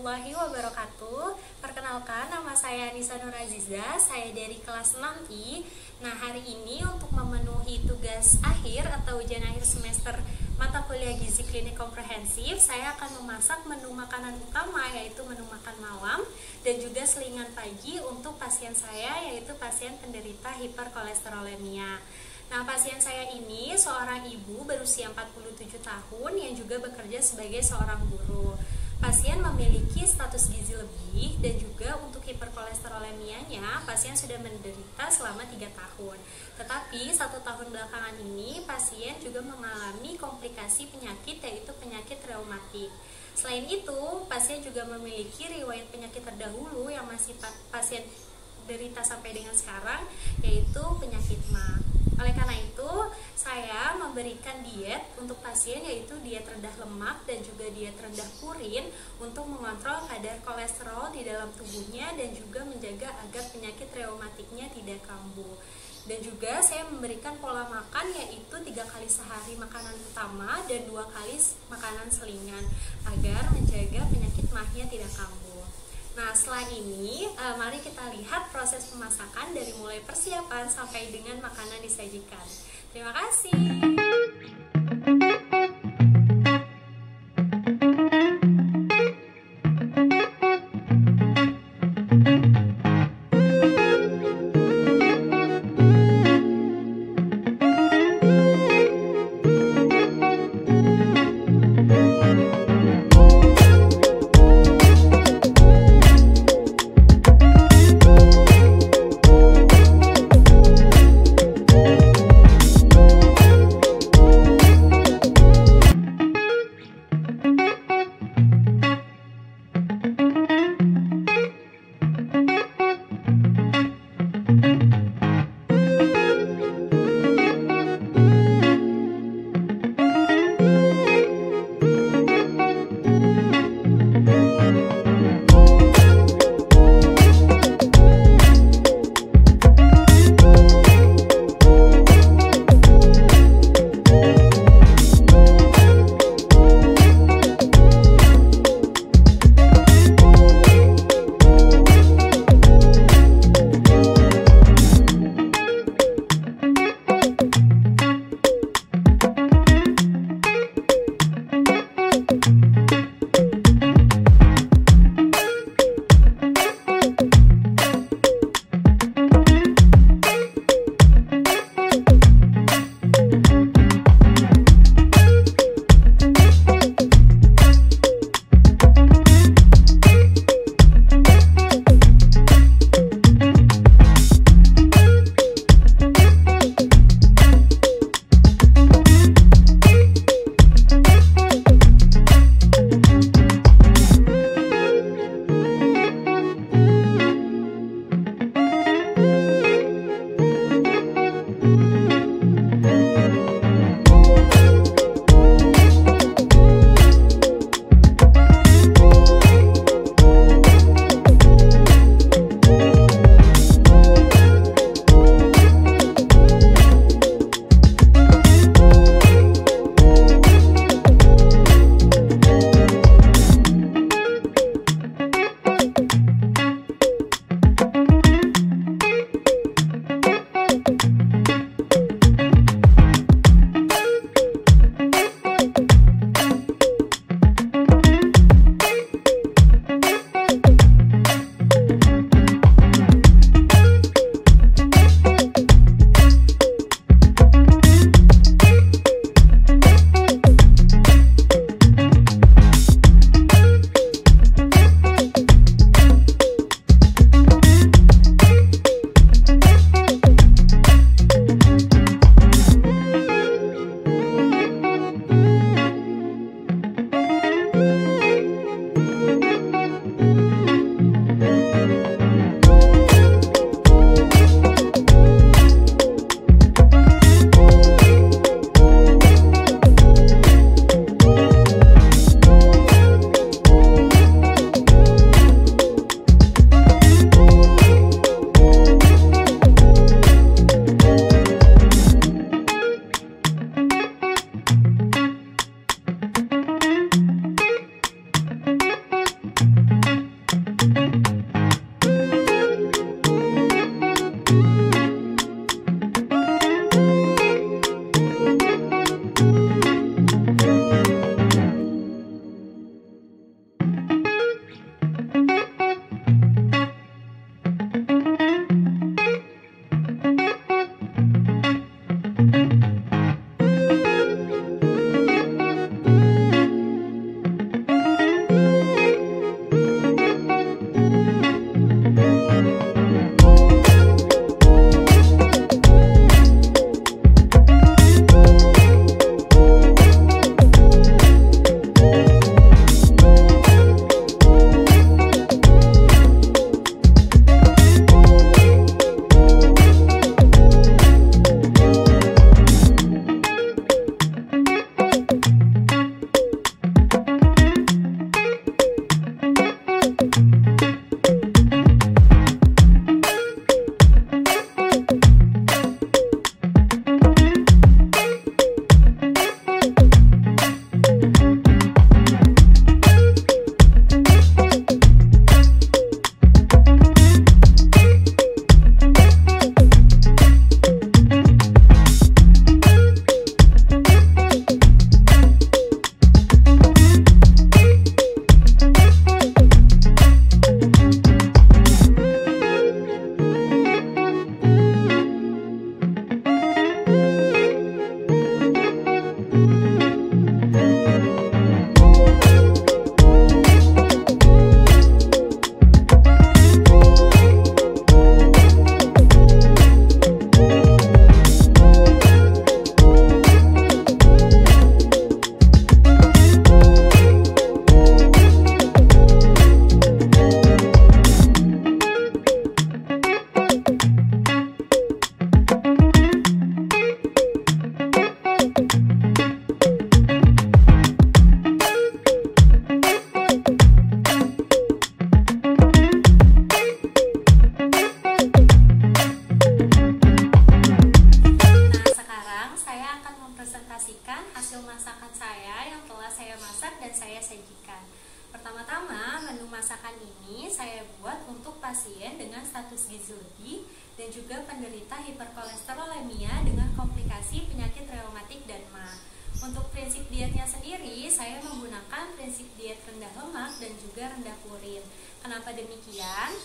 warahmatullahi wabarakatuh. Perkenalkan, nama saya Anissa Nur Aziza, saya dari kelas 6I. Nah, hari ini untuk memenuhi tugas akhir atau ujian akhir semester mata kuliah gizi klinik komprehensif, saya akan memasak menu makanan utama, yaitu menu makan malam, dan juga selingan pagi untuk pasien saya, yaitu pasien penderita hiperkolesterolemia. Nah, pasien saya ini seorang ibu berusia 47 tahun yang juga bekerja sebagai seorang guru. Pasien memiliki status gizi lebih dan juga untuk hiperkolesterolemianya pasien sudah menderita selama 3 tahun. Tetapi 1 tahun belakangan ini pasien juga mengalami komplikasi penyakit, yaitu penyakit reumatik. Selain itu, pasien juga memiliki riwayat penyakit terdahulu yang masih pasien derita sampai dengan sekarang, yaitu penyakit MA. Oleh karena itu, saya memberikan diet untuk pasien, yaitu diet rendah lemak dan juga diet rendah purin untuk mengontrol kadar kolesterol di dalam tubuhnya dan juga menjaga agar penyakit reumatiknya tidak kambuh. Dan juga saya memberikan pola makan, yaitu 3 kali sehari makanan utama dan 2 kali makanan selingan agar menjaga penyakit MA-nya tidak kambuh. Nah, setelah ini, mari kita lihat proses pemasakan dari mulai persiapan sampai dengan makanan disajikan. Terima kasih. akan mempresentasikan hasil masakan saya yang telah saya masak dan saya sajikan. Pertama-tama, menu masakan ini saya buat untuk pasien dengan status gizi lebih dan juga penderita hiperkolesterolemia dengan komplikasi penyakit reumatik dan MA. Untuk prinsip dietnya sendiri, saya menggunakan prinsip diet rendah lemak dan juga rendah purin. Kenapa demikian?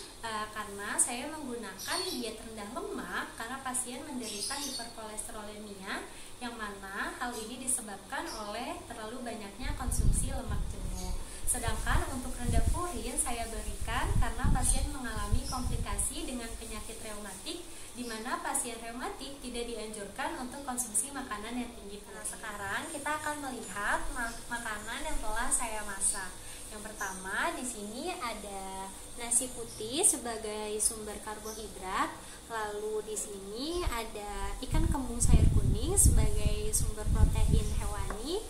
Karena saya menggunakan diet rendah lemak karena pasien menderita hiperkolesterolemia, yang mana hal ini disebabkan oleh terlalu banyaknya konsumsi lemak jenuh. Sedangkan untuk rendah purin saya berikan karena pasien mengalami komplikasi dengan penyakit reumatik, di mana pasien reumatik tidak dianjurkan untuk konsumsi makanan yang tinggi purin. Nah, sekarang kita akan melihat makanan yang telah saya masak. Yang pertama, di sini ada nasi putih sebagai sumber karbohidrat. Lalu di sini ada ikan kembung sayur kuning sebagai sumber protein hewani.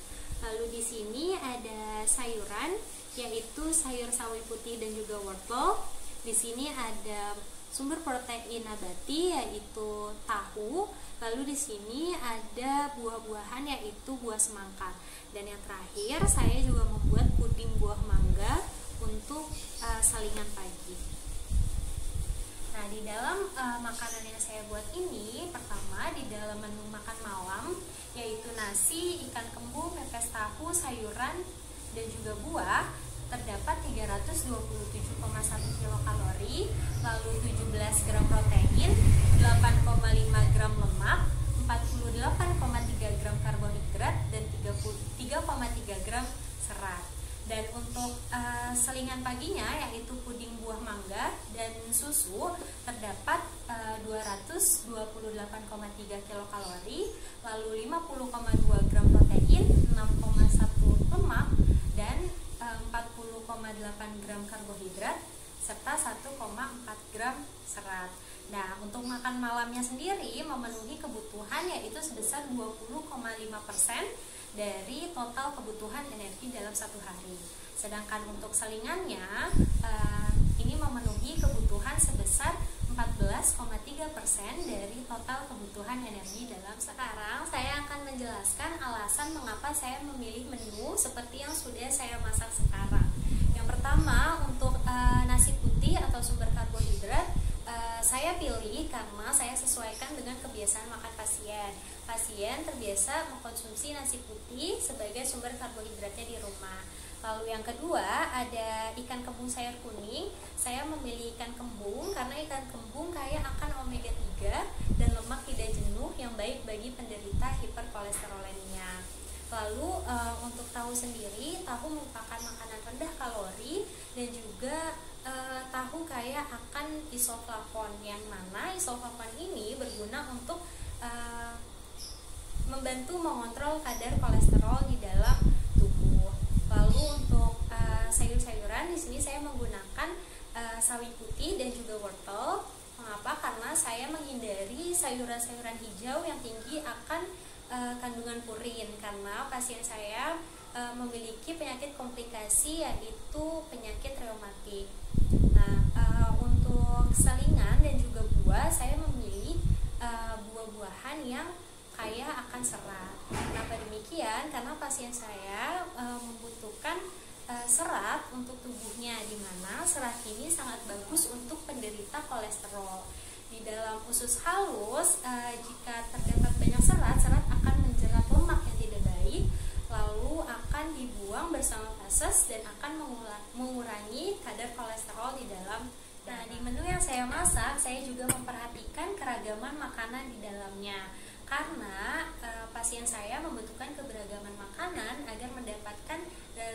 Lalu di sini ada sayuran, yaitu sayur sawi putih dan juga wortel. Di sini ada sumber protein nabati, yaitu tahu. Lalu di sini ada buah-buahan, yaitu buah semangka. Dan yang terakhir, saya juga membuat puding buah mangga untuk salingan pagi. Nah, di dalam makanan yang saya buat ini, pertama di dalam menu makan malam, yaitu nasi, ikan kembung, pepes tahu, sayuran, dan juga buah, terdapat 327,1 kilokalori, lalu 17 gram protein, 8,5 gram lemak, 48,3 gram karbohidrat, dan 3,3 gram serat. Dan untuk selingan paginya, yaitu puding buah mangga dan susu, terdapat 228,3 kilokalori, lalu 50,2 gram protein, 6,1 lemak, dan 40,8 gram karbohidrat, serta 1,4 gram serat. Nah, untuk makan malamnya sendiri memenuhi kebutuhan, yaitu sebesar 20,5% dari total kebutuhan energi dalam satu hari. Sedangkan untuk selingannya ini memenuhi kebutuhan sebesar 14,3% dari total kebutuhan energi dalam. Sekarang saya akan menjelaskan alasan mengapa saya memilih menu seperti yang sudah saya masak sekarang. Yang pertama, untuk nasi putih atau sumber karbohidrat, saya pilih karena saya sesuaikan dengan kebiasaan makan pasien. Pasien terbiasa mengkonsumsi nasi putih sebagai sumber karbohidratnya di rumah. Lalu yang kedua, ada ikan kembung sayur kuning. Saya memilih ikan kembung karena ikan kembung kaya akan omega 3 dan lemak tidak jenuh yang baik bagi penderita hiperkolesterolemia. Lalu untuk tahu sendiri, tahu merupakan makanan rendah kalori dan juga tahu kaya akan isoflavon, yang mana isoflavon ini berguna untuk membantu mengontrol kadar kolesterol di dalam tubuh. Lalu untuk sayur-sayuran, di sini saya menggunakan sawi putih dan juga wortel. Mengapa? Karena saya menghindari sayuran-sayuran hijau yang tinggi akan kandungan purin, karena pasien saya memiliki penyakit komplikasi, yaitu penyakit reumatik. Nah, untuk selingan dan juga buah, saya memilih buah-buahan yang kaya akan serat. Kenapa demikian? Karena pasien saya membutuhkan serat untuk tubuhnya, di mana serat ini sangat bagus untuk penderita kolesterol. Di dalam usus halus, jika terdapat banyak serat, serat akan menjerat lemak yang tidak baik, lalu akan dibuang bersama feses dan akan mengurangi kadar kolesterol di dalam. Nah, di menu yang saya masak, saya juga memperhatikan keragaman makanan di dalamnya, karena pasien saya membutuhkan keberagaman makanan agar mendapatkan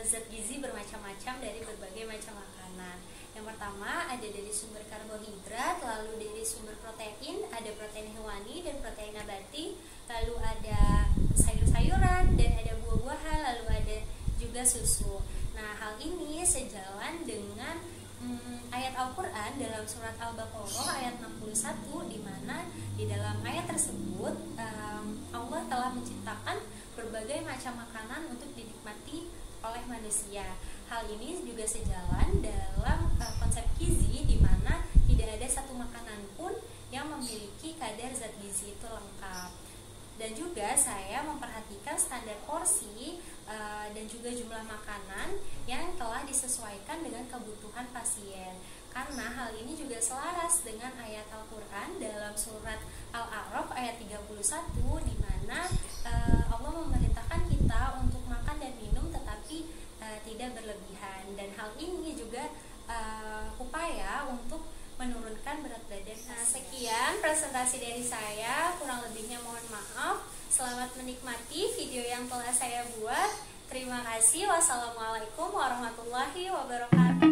zat gizi bermacam-macam dari berbagai macam makanan. Yang pertama ada dari sumber karbohidrat, lalu dari sumber protein, ada protein hewani dan protein nabati, lalu ada sayur-sayuran dan ada buah-buahan, lalu ada juga susu. Nah, hal ini sejalan dengan ayat Al-Quran dalam surat Al-Baqarah ayat 61, di mana di dalam ayat tersebut Allah telah menciptakan berbagai macam makanan untuk dinikmati oleh manusia. Hal ini juga sejalan dalam konsep gizi, di mana tidak ada satu makanan pun yang memiliki kadar zat gizi itu lengkap. Dan juga saya memperhatikan standar porsi dan juga jumlah makanan yang telah disesuaikan dengan kebutuhan pasien. Karena hal ini juga selaras dengan ayat Al-Quran dalam surat Al-A'raf ayat 31, di mana Allah memerintahkan kita untuk makan dan minum tetapi tidak berlebihan. Dan hal ini juga upaya untuk menurunkan berat badan. Nah, sekian presentasi dari saya, kurang lebihnya mohon maaf. Selamat menikmati video yang telah saya buat. Terima kasih. Wassalamualaikum warahmatullahi wabarakatuh.